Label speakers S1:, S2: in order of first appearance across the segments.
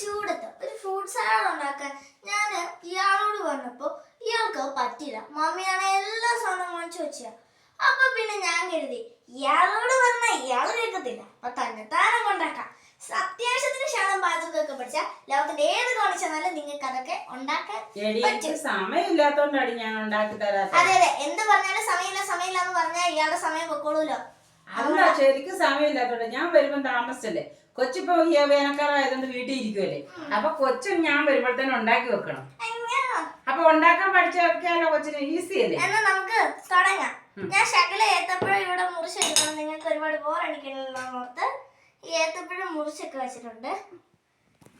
S1: ചൂടത്ത് ഒരു fruit salad ഉണ്ടാക്കാൻ ഞാൻ ഇയാളോട് പറഞ്ഞപ്പോൾ ഇയാൾക്ക് പറ്റില്ല. മമ്മിയാണ് എല്ലാ സാധനവും വാങ്ങിച്ചു വെച്ച. അപ്പൊ പിന്നെ ഞാൻ കരുതി ഇയാളോട് പറഞ്ഞാൽ ഇയാൾ കേൾക്കത്തില്ല, അപ്പൊ തന്നെത്താനം ഉണ്ടാക്കാം. അത്യാവശ്യത്തിന് ശകലം പാചകമൊക്കെ പഠിച്ചാൽ ലോകത്തിന്റെ ഏത് കാണിച്ചാലും നിങ്ങൾക്ക് അതൊക്കെ ഉണ്ടാക്കാൻ പറ്റും.
S2: സമയമില്ലാത്തോണ്ടാണ് ഞാൻ ഉണ്ടാക്കി തരാം.
S1: അതെ അതെ, എന്ത് പറഞ്ഞാലും സമയമില്ല എന്ന് പറഞ്ഞാൽ ഇയാളുടെ സമയം പൊക്കോളൂല്ലോ.
S2: അല്ല, ശരിക്കും സമയമില്ലാത്തോണ്ട് ഞാൻ വരുമ്പോ താമസിച്ചല്ലേ. കൊച്ചിപ്പോ ഈ വേനൽക്കാലം ആയതുകൊണ്ട് വീട്ടിൽ ഇരിക്കുമല്ലേ. അപ്പൊ കൊച്ചും ഞാൻ വരുമ്പോഴത്തേനും ഉണ്ടാക്കി വെക്കണം. അപ്പൊ ഉണ്ടാക്കാൻ പഠിച്ചു വെക്കാലോ, കൊച്ചിന് ഈസി അല്ലേ.
S1: എന്നാ നമുക്ക് തുടങ്ങാം. ഞാൻ ശകല ഏത്തപ്പഴം ഇവിടെ മുറിച്ചെടുക്കണം, നിങ്ങൾക്ക് ഒരുപാട് ബോറടിക്കണല്ലോ ഓർത്ത് ഈ ഏത്തപ്പഴം മുറിച്ചൊക്കെ വെച്ചിട്ടുണ്ട്.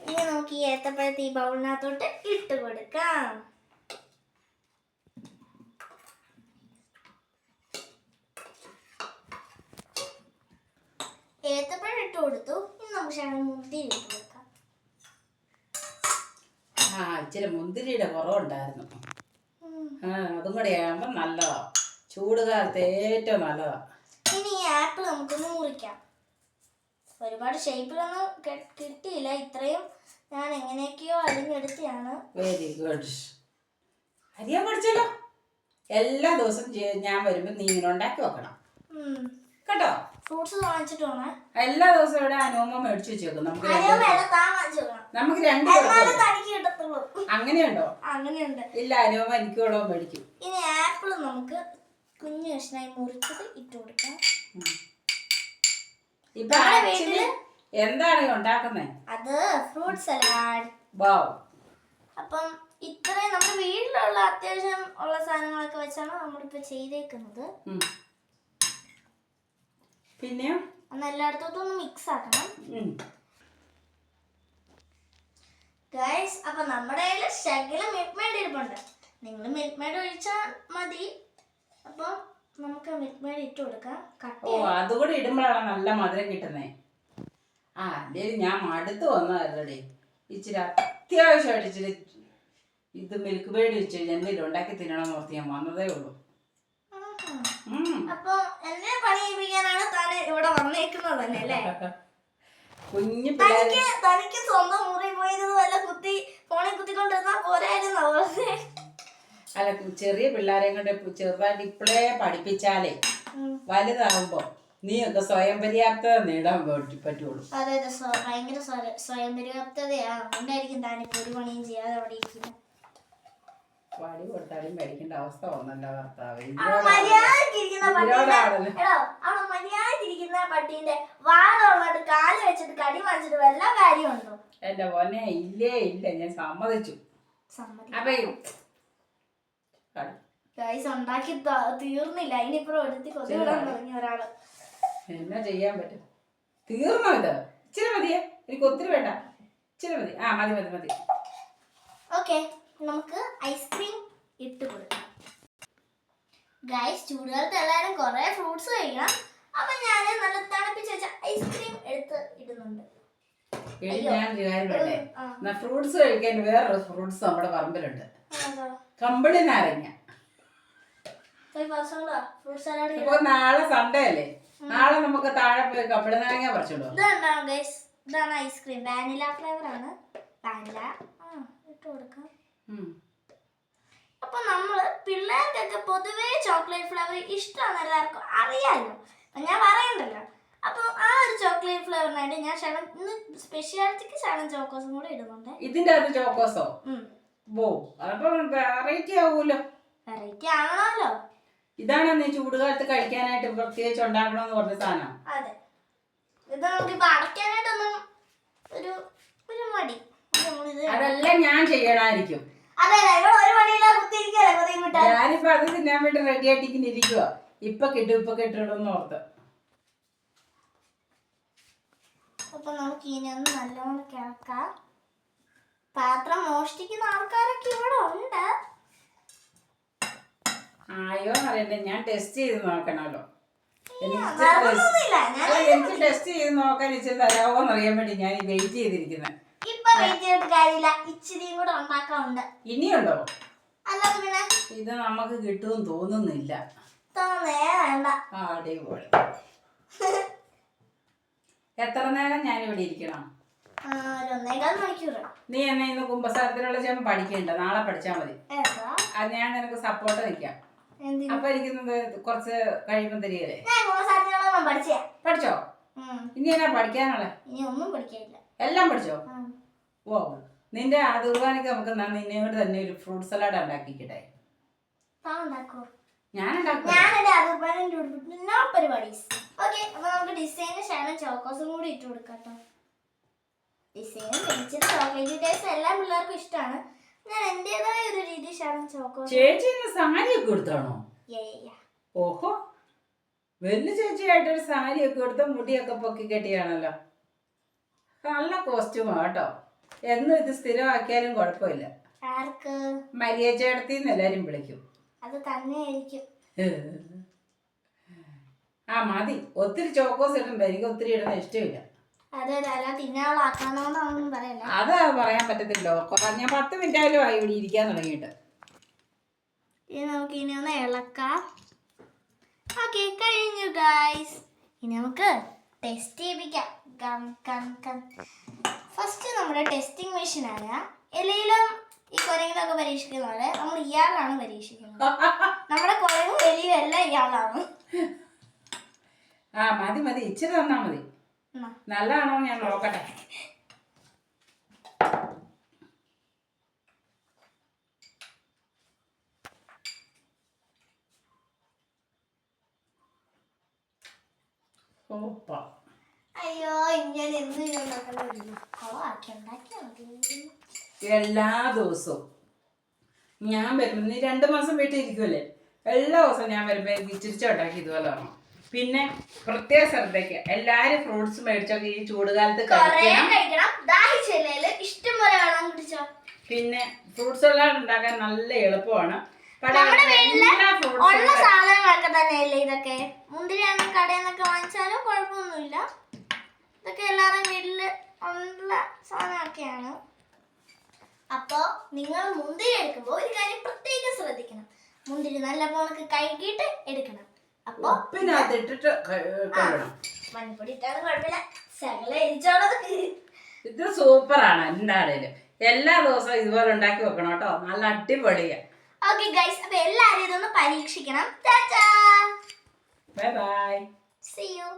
S1: ഇനി നമുക്ക് ഈ ഏത്തപ്പഴത്തെ ഈ ബൗളിനകത്തോട്ട് ഇട്ട് കൊടുക്കാം. ഏത്തപ്പഴം ഇട്ട് കൊടുത്തു. ഇനി നമുക്ക് ശകലം മുന്തിരി ഇട്ട് കൊടുക്കാം.
S2: ഇച്ചിരി മുന്തിരിയുടെ കുറവുണ്ടായിരുന്നു. അതും കൂടെ ആകുമ്പോ നല്ലതാ, ചൂടുകാലത്ത് ഏറ്റവും നല്ലതാ.
S1: ഇനി ഈ ആപ്പിൾ നമുക്കൊന്ന് മുറിക്കാം. ഒരുപാട് ഷേപ്പിലൊന്നും കിട്ടിയില്ല, ഇത്രയും ഞാൻ എങ്ങനെയൊക്കെയോ അരിഞ്ഞെടുത്തിയാണ്.
S2: Very good. അറിയാൻ പഠിച്ചല്ലോ. എല്ലാ ദിവസവും ഞാൻ വരുമ്പോ നീ ഇങ്ങനെ ഉണ്ടാക്കി വെക്കണം കേട്ടോ.
S1: ഫ്രൂട്ട്സ് വാങ്ങിച്ചിട്ട് വേണേ.
S2: എല്ലാ ദിവസവും ഇവിടെ അനുപമ മേടിച്ചു വെച്ചേക്കും. നമുക്ക് അങ്ങനെയുണ്ടോ?
S1: അങ്ങനെയുണ്ട്.
S2: ഇല്ല, അനുപമ എനിക്കോടോ മേടിക്കും.
S1: ഇനി ആപ്പിൾ നമുക്ക് കുഞ്ഞു കഷ്ണമായി മുറിച്ചത് ഇട്ട് കൊടുക്കാം.
S2: ഇപ്പൊ എന്താണ് ഉണ്ടാക്കുന്നേ?
S1: അത് ഫ്രൂട്ട് സലാഡ്.
S2: വാവ്.
S1: അപ്പം ഇത്രയും നമ്മുടെ വീട്ടിലുള്ള അത്യാവശ്യം ഉള്ള സാധനങ്ങളൊക്കെ വെച്ചാണ് നമ്മളിപ്പോ ചെയ്തേക്കുന്നത്.
S2: പിന്നെ
S1: ഒന്ന് എല്ലായിടത്തോട്ടും ഒന്ന് മിക്സ് ആക്കണം ഗൈസ്. അപ്പൊ നമ്മുടെ കയ്യിൽ ശകലം മിൽക്ക് മെയ്ഡ് ഇരിപ്പുണ്ട്. നിങ്ങൾ മിൽക്ക് മെയ്ഡ് ഒഴിച്ചാൽ മതി. അപ്പൊ നമുക്ക് മിൽക്ക് മെയ്ഡ് ഇട്ട് കൊടുക്കാം.
S2: അതുകൂടി ഇടുമ്പോഴാണ് നല്ല മധുരം കിട്ടുന്നേ. അല്ലേലും ഞാൻ മടുത്ത് വന്നതല്ലേ. ഇച്ചിരി അത്യാവശ്യമായിട്ട് ഇച്ചിരി ഇത് മിൽക്ക് മെയ്ഡ് വെച്ച് എന്തെങ്കിലും ഉണ്ടാക്കി തിന്നണമെന്ന് ഓർത്ത് ഞാൻ വന്നതേ ഉള്ളൂ.
S1: അപ്പൊ എന്നെ പണി ചെയ്യിപ്പിക്കാനാണ് താൻ ഇവിടെ വന്നേക്കുന്നതല്ലേ അല്ലേ?
S2: കുഞ്ഞു
S1: തനിക്ക് സ്വന്തം മുറി പോയത് വല്ല കുത്തി ഫോണിൽ കുത്തിക്കൊണ്ടിരുന്നാ പോരായിരുന്നോ?
S2: അല്ല, ചെറിയ പിള്ളേരെ കൊണ്ട് ചെറുതായിട്ട് ഇപ്പോഴേ പഠിപ്പിച്ചാലേ വലുതാകുമ്പോ നീ ഒക്കെ സ്വയം പര്യാപ്തത നേടാൻ പറ്റുള്ളൂ.
S1: അതെ അതെ, ഭയങ്കര സ്വയം പര്യാപ്തതയാണ്. അതുകൊണ്ടായിരിക്കും താനിപ്പോ ഒരു പണിയും ചെയ്യാതെ അവിടെ ഇരിക്കുന്നത്.
S2: വടി കൊടുത്താലും മേടിക്കേണ്ട അവസ്ഥ വന്നല്ലോ ഭർത്താവ്.
S1: മര്യാദക്കിരിക്കുന്ന പട്ടീന്റെ വാഴ കാല് വെച്ചിട്ട് കടി വാങ്ങിച്ചിട്ട് വല്ല കാര്യമുണ്ടോ?
S2: എന്റെ മോനെ, ഇല്ലേ ഇല്ല, ഞാൻ സമ്മതിച്ചു.
S1: ഉണ്ടാക്കി തീർന്നില്ല. അതിനിപ്പുറം എടുത്തി കൊതുകിടാൻ തുടങ്ങി ഒരാള്.
S2: എന്നാ ചെയ്യാൻ പറ്റും? തീർന്നോ ഇത്? ഇച്ചിരി മതിയേ, എനിക്ക് ഒത്തിരി വേണ്ട, ഇച്ചിരി മതി. മതി മതി മതി.
S1: ഓക്കെ, നമുക്ക് ഐസ്ക്രീം ഇട്ട് കൊടുക്കാം. ഗൈസ്, ചൂടുകാലത്ത് എല്ലാവരും കുറെ ഫ്രൂട്ട്സ് കഴിക്കണം. അപ്പൊ ഞാൻ നല്ല തണുപ്പിച്ച് വെച്ച ഐസ്ക്രീം എടുത്ത് ഇടുന്നുണ്ട്.
S2: ഫ്രൂട്ട്സ് കഴിക്കാൻ വേറൊരു ഫ്രൂട്ട്സ് നമ്മുടെ പറമ്പിലുണ്ട്, കമ്പിളി നാരങ്ങ. ഇപ്പൊ നാളെ സൺഡേ അല്ലേ, നാളെ നമുക്ക് താഴെ പോയി കമ്പിളി നാരങ്ങ പറിച്ചോളൂ.
S1: ഇതാണ് ഐസ്ക്രീം, വാനില ഫ്ലേവർ ആണ്. വാനില ഇട്ട് കൊടുക്കാം. അപ്പൊ നമ്മള് പിള്ളേർക്കൊക്കെ പൊതുവേ ചോക്ലേറ്റ് ഫ്ലേവർ ഇഷ്ടമാണ്, എല്ലാവർക്കും അറിയാമല്ലോ, ഞാൻ പറയണ്ടല്ലോ. അപ്പൊ ആ ഒരു ചോക്ലേറ്റ് ഫ്ലേവറിനായിട്ട് ഞാൻ ഇന്ന് സ്പെഷ്യാലിറ്റിക്ക് ശകലം ചോക്കോസും കൂടെ ഇടുന്നുണ്ട്.
S2: ഇതിന്റെ അത് ചോക്കോസോ? വെറൈറ്റി ആവൂലോ.
S1: വെറൈറ്റി ആണല്ലോ.
S2: ഇതാണ് നീ ചൂടുകാലത്ത് കഴിക്കാനായിട്ട് പ്രത്യേകിച്ച് ഉണ്ടാക്കണമെന്ന് പറഞ്ഞ സാധനം.
S1: അതെ, ഇത് നമുക്കിപ്പോ അടയ്ക്കാനായിട്ടൊന്നും ഒരു മടി.
S2: അതെല്ലാം ഞാൻ ചെയ്യണമായിരിക്കും. ഞാനിപ്പോ അത് തിന്നാൻ വേണ്ടി റെഡി ആയിട്ടിങ്ങനെ ഇരിക്കുക. ഇപ്പൊ കിട്ടുമെന്ന് ഓർത്ത്.
S1: അപ്പൊ നമുക്ക് ഇനി ഒന്ന് നല്ലോണം കിളക്കാം. പാത്രം മോഷ്ടിക്കുന്ന ആൾക്കാരൊക്കെ ഇവിടെ ഉണ്ട്.
S2: ആയോ അറിയണ്ടേ, ഞാൻ ടെസ്റ്റ് ചെയ്ത് നോക്കണല്ലോ. എനിക്ക് ടെസ്റ്റ് ചെയ്ത് നോക്കാൻ ഇച്ചിരി തരാമോന്ന് അറിയാൻ വേണ്ടി ഞാൻ വെയിറ്റ് ചെയ്തിരിക്കുന്നത്. ഇനിയുണ്ടോ? ഇത് നമുക്ക് കിട്ടുമെന്ന് തോന്നുന്നില്ല. അടിപൊളി. എത്ര നേരം ഞാനിവിടെ ഇരിക്കണം?
S1: ഒരു 1.25 മണിക്കൂർ.
S2: നീ എന്നെ ഇന്ന് കുമ്പസാരത്തിനുള്ള ചേമ്പ് പഠിക്കണ്ട, നാളെ പഠിച്ചാൽ മതി.
S1: ഏതാ?
S2: അത് ഞാൻ നിനക്ക് സപ്പോർട്ട് നിൽക്കാം.
S1: എന്തിന്?
S2: അപ്പൊ ഇരിക്കുന്നത് കുറച്ച് കഴിയുമ്പോൾ തരികയല്ലേ.
S1: ഞാൻ കുമ്പസാരത്തിനുള്ള പഠിച്ചേ.
S2: പഠിച്ചോ? ഇനി എന്നാ പഠിക്കാനുള്ള?
S1: ഇനി ഒന്നും പഠിക്കാനില്ല.
S2: എല്ലാം പഠിച്ചോ? ഓ, നിന്റെ ആ കുർബാനയ്ക്ക് നമുക്ക് നിന്നോട് തന്നെ ഒരു ഫ്രൂട്ട് സലാഡ് ഉണ്ടാക്കിക്കട്ടെ. ഞാൻ ഉണ്ടാക്കും.
S1: നമുക്ക് ഡിസൈന് ശകലം ചോക്കോസും കൂടി ഇട്ട് കൊടുക്കാം. ഡിസൈൻ ചോക്ലേറ്റ് ടേസ്റ്റ് എല്ലാ പിള്ളേർക്കും ഇഷ്ടമാണ്. ഞാൻ എന്റേതായ ഒരു രീതി ശകലം ചോക്കോസ്.
S2: ചേച്ചി സാരിയൊക്കെ കൊടുത്താണോ? ഓഹോ, വലിയ ചേച്ചിയായിട്ടൊരു സാരിയൊക്കെ കൊടുത്ത മുടിയൊക്കെ പൊക്കി കെട്ടിയാണല്ലോ. നല്ല കോസ്റ്റ്യൂമാ കേട്ടോ. എന്നും ഇത് സ്ഥിരമാക്കിയാലും കുഴപ്പമില്ല.
S1: ആർക്ക്?
S2: മരിയ ചേട്ടത്തിന്ന് എല്ലാരും വിളിക്കും.
S1: അത് തന്നെയായിരിക്കും.
S2: ആ മതി, ഒത്തിരി ചോക്കോസ് ഇടണ്ട. എനിക്ക് ഒത്തിരി ഇടുന്ന ഇഷ്ടമില്ല. അത് പറയാൻ പറ്റത്തില്ലോ. ഞാൻ 10 മിനിറ്റായാലും ആയി ഇവിടെ ഇരിക്കാൻ തുടങ്ങിയിട്ട്.
S1: നമുക്ക് ഇനി ഒന്ന് ഇളക്കാം. ഓക്കെ, കഴിഞ്ഞു ഗൈസ്. ഇനി നമുക്ക് ടെസ്റ്റ് ചെയ്യിപ്പിക്കാം. ഫസ്റ്റ് നമ്മുടെ ടെസ്റ്റിംഗ് മെഷീനായ എലിയിലും ഈ കുരങ്ങിലൊക്കെ പരീക്ഷിക്കുന്ന പോലെ നമ്മൾ ഇയാളാണ് പരീക്ഷിക്കുന്നത്. നമ്മുടെ കുരങ്ങും എലിയും എല്ലാം ഇയാളാണ്.
S2: ആ മതി മതി, ഇച്ചിരി തന്നാ മതി. നല്ലതാണോ ഞാൻ നോക്കട്ടെ.
S1: അയ്യോ, ഇങ്ങനെ
S2: എല്ലാ ദിവസവും ഞാൻ വരുമ്പോ നീ 2 മാസം വീട്ടിൽ ഇരിക്കുമല്ലേ, എല്ലാ ദിവസവും ഞാൻ വരുമ്പോ എനിക്ക് ഇച്ചിരിച്ച ഉണ്ടാക്കി ഇതുപോലെ വേണം. പിന്നെ പ്രത്യേക ശ്രദ്ധയ്ക്ക് എല്ലാരും ഫ്രൂട്ട്സ് മേടിച്ചൊക്കെ ഈ ചൂടുകാലത്ത് കഴിക്കണം. പിന്നെ ഫ്രൂട്ട്സ് സലാഡ് ഉണ്ടാക്കാൻ നല്ല എളുപ്പമാണ്.
S1: ഉള്ള സാധനങ്ങളൊക്കെ തന്നെയല്ലേ ഇതൊക്കെ. മുന്തിരിയാണ് കടയിൽ നിന്നൊക്കെ വാങ്ങിച്ചാലും കുഴപ്പമൊന്നുമില്ല. ഇതൊക്കെ എല്ലാവരും വീട്ടില് ഉള്ള സാധനമൊക്കെയാണ്. അപ്പൊ നിങ്ങൾ മുന്തിരി എടുക്കുമ്പോൾ ഒരു കാര്യം പ്രത്യേകം ശ്രദ്ധിക്കണം. മുന്തിരി നല്ല പോണക്ക് കഴുകിയിട്ട് എടുക്കണം. അപ്പൊ മഞ്ഞപ്പൊടി ഇട്ടാലും കുഴപ്പമില്ല. ശകലം എരിച്ചോളത്.
S2: ഇത് സൂപ്പറാണ്. എന്താണേലും എല്ലാ ദിവസവും ഇതുപോലെ ഉണ്ടാക്കി വെക്കണം കേട്ടോ. നല്ല അടിപൊളിയാ.
S1: ഓക്കെ ഗൈസ്, അപ്പൊ എല്ലാരും ഇതൊന്ന് പരീക്ഷിക്കണം. Tata,
S2: bye bye,
S1: see U.